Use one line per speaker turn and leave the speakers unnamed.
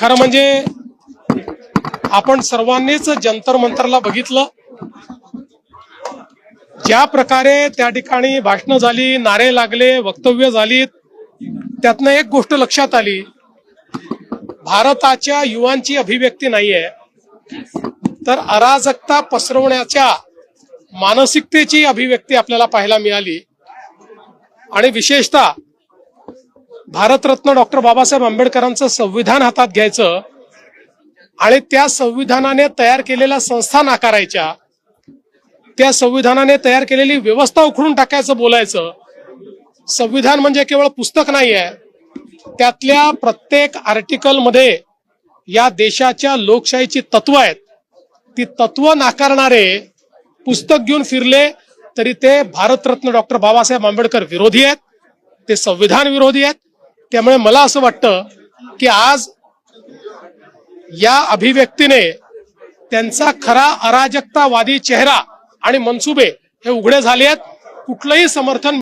खरं म्हणजे आपण सर्वांनीच जंतर मंतरला बघितलं, ज्या प्रकारे त्या ठिकाणी भाषणं झाली, नारे लागले, वक्तव्य झालीत, त्यातनं एक गोष्ट लक्षात आली, भारताच्या युवांची अभिव्यक्ती नाहीये, तर अराजकता पसरवण्याच्या मानसिकतेची अभिव्यक्ती आपल्याला पाहायला मिळाली. आणि विशेषतः भारतरत्न डॉक्टर बाबासाहेब आंबेडकरांचं संविधान हातात घ्यायचं आणि त्या संविधानाने तयार केलेल्या संस्था नाकारायच्या, त्या संविधानाने तयार केलेली व्यवस्था उखडून टाकायचं बोलायचं. संविधान म्हणजे केवळ पुस्तक नाही आहे, त्यातल्या प्रत्येक आर्टिकलमध्ये या देशाच्या लोकशाहीची तत्व आहेत. ती तत्व नाकारणारे पुस्तक घेऊन फिरले तरी ते भारतरत्न डॉक्टर बाबासाहेब आंबेडकर विरोधी आहेत, ते संविधान विरोधी आहेत. त्यामुळे मला असं वाटतं की आज या अभिव्यक्तीने त्यांचा खरा अराजकतावादी चेहरा आणि मनसुबे हे उघडे झाले आहेत. कुठलंही समर्थन